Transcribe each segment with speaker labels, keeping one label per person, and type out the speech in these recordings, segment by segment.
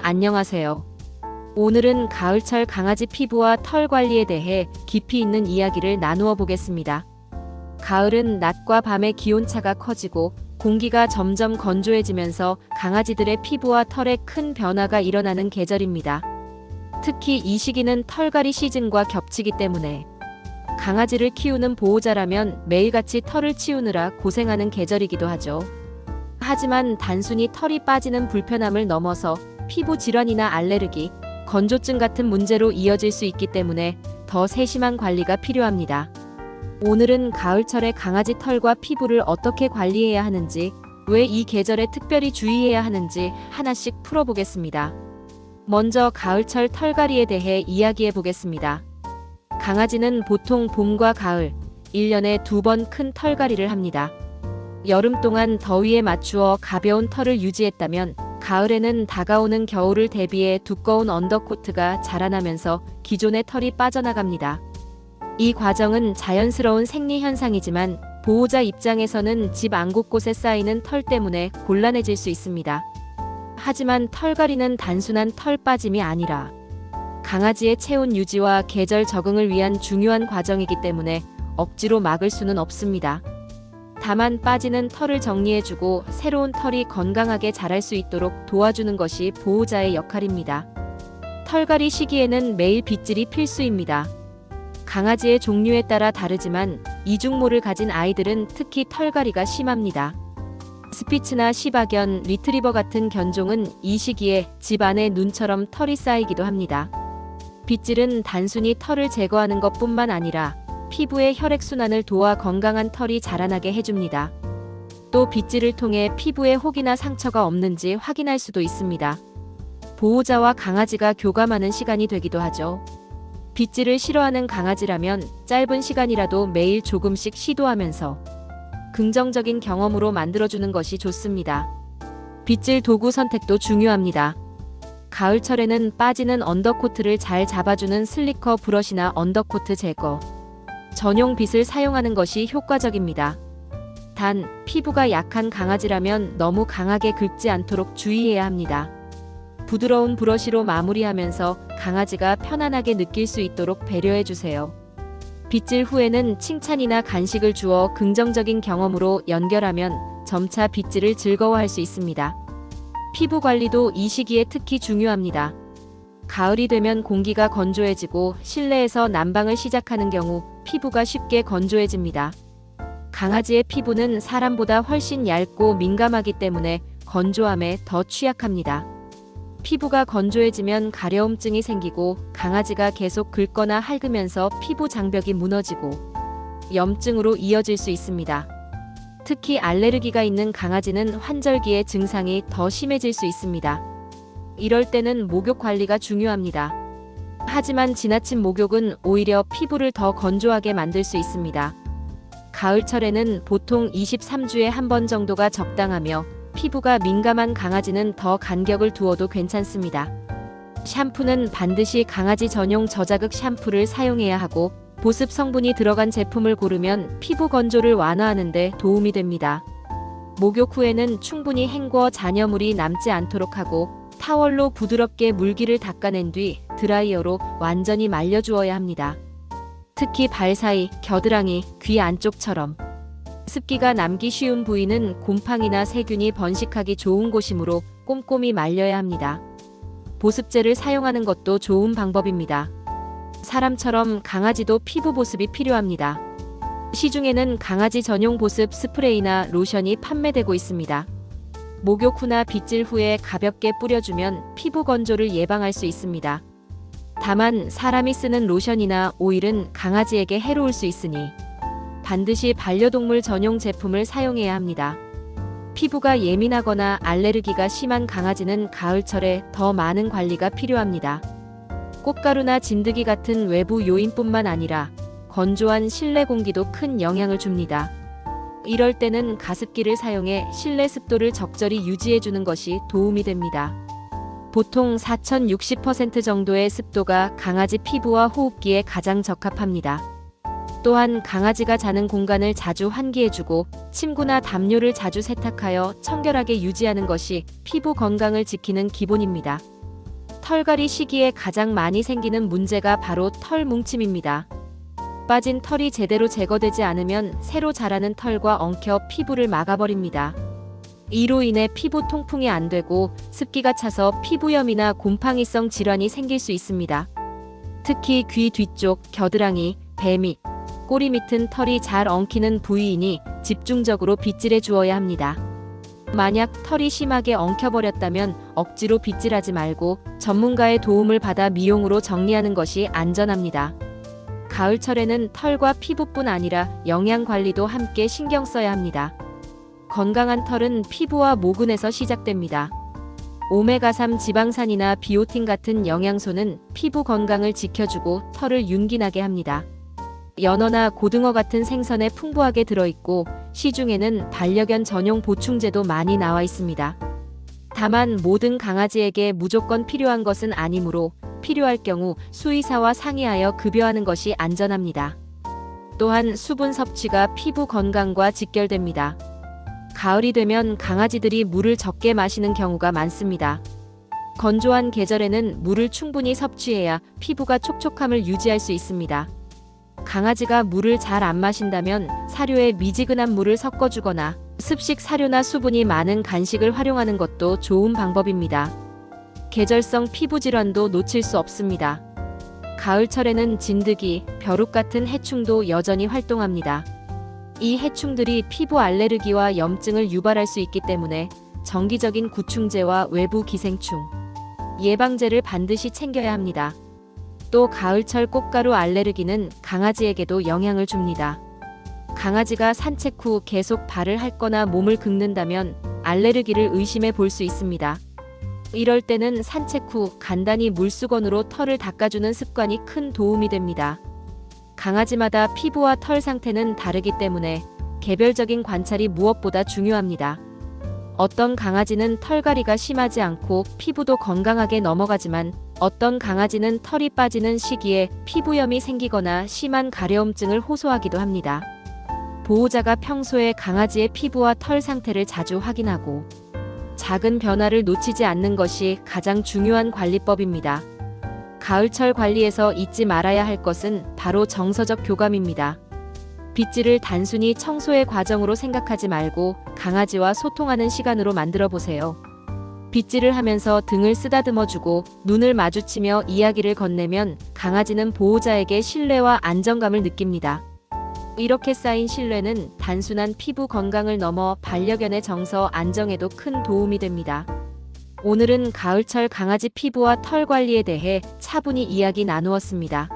Speaker 1: 안녕하세요. 오늘은 가을철 강아지 피부와 털 관리에 대해 깊이 있는 이야기를 나누어 보겠습니다. 가을은 낮과 밤의 기온차가 커지고 공기가 점점 건조해지면서 강아지들의 피부와 털에 큰 변화가 일어나는 계절입니다. 특히 이 시기는 털갈이 시즌과 겹치기 때문에 강아지를 키우는 보호자라면 매일같이 털을 치우느라 고생하는 계절이기도 하죠. 하지만 단순히 털이 빠지는 불편함을 넘어서 피부 질환이나 알레르기, 건조증 같은 문제로 이어질 수 있기 때문에 더 세심한 관리가 필요합니다. 오늘은 가을철에 강아지 털과 피부를 어떻게 관리해야 하는지, 왜 이 계절에 특별히 주의해야 하는지 하나씩 풀어보겠습니다. 먼저 가을철 털갈이에 대해 이야기해 보겠습니다. 강아지는 보통 봄과 가을, 1년에 2번 큰 털갈이를 합니다. 여름 동안 더위에 맞추어 가벼운 털을 유지했다면 가을에는 다가오는 겨울을 대비해 두꺼운 언더코트가 자라나면서 기존의 털이 빠져나갑니다. 이 과정은 자연스러운 생리 현상이지만 보호자 입장에서는 집 안 곳곳에 쌓이는 털 때문에 곤란해질 수 있습니다. 하지만 털갈이는 단순한 털 빠짐이 아니라 강아지의 체온 유지와 계절 적응을 위한 중요한 과정이기 때문에 억지로 막을 수는 없습니다. 다만 빠지는 털을 정리해주고 새로운 털이 건강하게 자랄 수 있도록 도와주는 것이 보호자의 역할입니다. 털갈이 시기에는 매일 빗질이 필수입니다. 강아지의 종류에 따라 다르지만 이중모를 가진 아이들은 특히 털갈이가 심합니다. 스피츠나 시바견, 리트리버 같은 견종은 이 시기에 집 안에 눈처럼 털이 쌓이기도 합니다. 빗질은 단순히 털을 제거하는 것뿐만 아니라 피부의 혈액순환을 도와 건강한 털이 자라나게 해줍니다. 또 빗질을 통해 피부에 혹이나 상처가 없는지 확인할 수도 있습니다. 보호자와 강아지가 교감하는 시간이 되기도 하죠. 빗질을 싫어하는 강아지라면 짧은 시간이라도 매일 조금씩 시도하면서 긍정적인 경험으로 만들어주는 것이 좋습니다. 빗질 도구 선택도 중요합니다. 가을철에는 빠지는 언더코트를 잘 잡아주는 슬리커 브러쉬나 언더코트 제거 전용 빗을 사용하는 것이 효과적입니다. 단, 피부가 약한 강아지라면 너무 강하게 긁지 않도록 주의해야 합니다. 부드러운 브러쉬로 마무리하면서 강아지가 편안하게 느낄 수 있도록 배려해주세요. 빗질 후에는 칭찬이나 간식을 주어 긍정적인 경험으로 연결하면 점차 빗질을 즐거워할 수 있습니다. 피부 관리도 이 시기에 특히 중요합니다. 가을이 되면 공기가 건조해지고 실내에서 난방을 시작하는 경우 피부가 쉽게 건조해집니다. 강아지의 피부는 사람보다 훨씬 얇고 민감하기 때문에 건조함에 더 취약합니다. 피부가 건조해지면 가려움증이 생기고 강아지가 계속 긁거나 핥으면서 피부 장벽이 무너지고 염증으로 이어질 수 있습니다. 특히 알레르기가 있는 강아지는 환절기에 증상이 더 심해질 수 있습니다. 이럴 때는 목욕 관리가 중요합니다. 하지만 지나친 목욕은 오히려 피부를 더 건조하게 만들 수 있습니다. 가을철에는 보통 23주에 한 번 정도가 적당하며 피부가 민감한 강아지는 더 간격을 두어도 괜찮습니다. 샴푸는 반드시 강아지 전용 저자극 샴푸를 사용해야 하고 보습 성분이 들어간 제품을 고르면 피부 건조를 완화하는 데 도움이 됩니다. 목욕 후에는 충분히 헹궈 잔여물이 남지 않도록 하고 타월로 부드럽게 물기를 닦아낸 뒤 드라이어로 완전히 말려주어야 합니다. 특히 발 사이, 겨드랑이, 귀 안쪽처럼 습기가 남기 쉬운 부위는 곰팡이나 세균이 번식하기 좋은 곳이므로 꼼꼼히 말려야 합니다. 보습제를 사용하는 것도 좋은 방법입니다. 사람처럼 강아지도 피부 보습이 필요합니다. 시중에는 강아지 전용 보습 스프레이나 로션이 판매되고 있습니다. 목욕 후나 빗질 후에 가볍게 뿌려주면 피부 건조를 예방할 수 있습니다. 다만 사람이 쓰는 로션이나 오일은 강아지에게 해로울 수 있으니 반드시 반려동물 전용 제품을 사용해야 합니다. 피부가 예민하거나 알레르기가 심한 강아지는 가을철에 더 많은 관리가 필요합니다. 꽃가루나 진드기 같은 외부 요인뿐만 아니라 건조한 실내 공기도 큰 영향을 줍니다. 이럴 때는 가습기를 사용해 실내 습도를 적절히 유지해주는 것이 도움이 됩니다. 보통 4060% 정도의 습도가 강아지 피부와 호흡기에 가장 적합합니다. 또한 강아지가 자는 공간을 자주 환기해주고 침구나 담요를 자주 세탁하여 청결하게 유지하는 것이 피부 건강을 지키는 기본입니다. 털갈이 시기에 가장 많이 생기는 문제가 바로 털 뭉침입니다. 빠진 털이 제대로 제거되지 않으면 새로 자라는 털과 엉켜 피부를 막아버립니다. 이로 인해 피부 통풍이 안 되고 습기가 차서 피부염이나 곰팡이성 질환이 생길 수 있습니다. 특히 귀 뒤쪽, 겨드랑이, 배밑, 꼬리 밑은 털이 잘 엉키는 부위이니 집중적으로 빗질해 주어야 합니다. 만약 털이 심하게 엉켜버렸다면 억지로 빗질하지 말고 전문가의 도움을 받아 미용으로 정리하는 것이 안전합니다. 가을철에는 털과 피부뿐 아니라 영양 관리도 함께 신경 써야 합니다. 건강한 털은 피부와 모근에서 시작됩니다. 오메가3 지방산이나 비오틴 같은 영양소는 피부 건강을 지켜주고 털을 윤기나게 합니다. 연어나 고등어 같은 생선에 풍부하게 들어있고 시중에는 반려견 전용 보충제도 많이 나와 있습니다. 다만 모든 강아지에게 무조건 필요한 것은 아니므로 필요할 경우 수의사와 상의하여 급여하는 것이 안전합니다. 또한 수분 섭취가 피부 건강과 직결됩니다. 가을이 되면 강아지들이 물을 적게 마시는 경우가 많습니다. 건조한 계절에는 물을 충분히 섭취해야 피부가 촉촉함을 유지할 수 있습니다. 강아지가 물을 잘 안 마신다면 사료에 미지근한 물을 섞어주거나 습식 사료나 수분이 많은 간식을 활용하는 것도 좋은 방법입니다. 계절성 피부 질환도 놓칠 수 없습니다. 가을철에는 진드기, 벼룩 같은 해충도 여전히 활동합니다. 이 해충들이 피부 알레르기와 염증을 유발할 수 있기 때문에 정기적인 구충제와 외부 기생충 예방제를 반드시 챙겨야 합니다. 또 가을철 꽃가루 알레르기는 강아지에게도 영향을 줍니다. 강아지가 산책 후 계속 발을 핥거나 몸을 긁는다면 알레르기를 의심해 볼 수 있습니다. 이럴 때는 산책 후 간단히 물수건으로 털을 닦아주는 습관이 큰 도움이 됩니다. 강아지마다 피부와 털 상태는 다르기 때문에 개별적인 관찰이 무엇보다 중요합니다. 어떤 강아지는 털갈이가 심하지 않고 피부도 건강하게 넘어가지만 어떤 강아지는 털이 빠지는 시기에 피부염이 생기거나 심한 가려움증을 호소하기도 합니다. 보호자가 평소에 강아지의 피부와 털 상태를 자주 확인하고 작은 변화를 놓치지 않는 것이 가장 중요한 관리법입니다. 가을철 관리에서 잊지 말아야 할 것은 바로 정서적 교감입니다. 빗질을 단순히 청소의 과정으로 생각하지 말고 강아지와 소통하는 시간으로 만들어 보세요. 빗질을 하면서 등을 쓰다듬어주고 눈을 마주치며 이야기를 건네면 강아지는 보호자에게 신뢰와 안정감을 느낍니다. 이렇게 쌓인 신뢰는 단순한 피부 건강을 넘어 반려견의 정서 안정에도 큰 도움이 됩니다. 오늘은 가을철 강아지 피부와 털 관리에 대해 차분히 이야기 나누었습니다.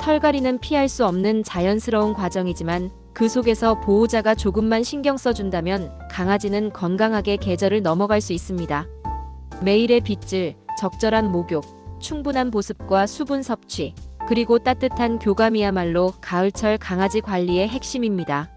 Speaker 1: 털갈이는 피할 수 없는 자연스러운 과정이지만 그 속에서 보호자가 조금만 신경 써준다면 강아지는 건강하게 계절을 넘어갈 수 있습니다. 매일의 빗질, 적절한 목욕, 충분한 보습과 수분 섭취, 그리고 따뜻한 교감이야말로 가을철 강아지 관리의 핵심입니다.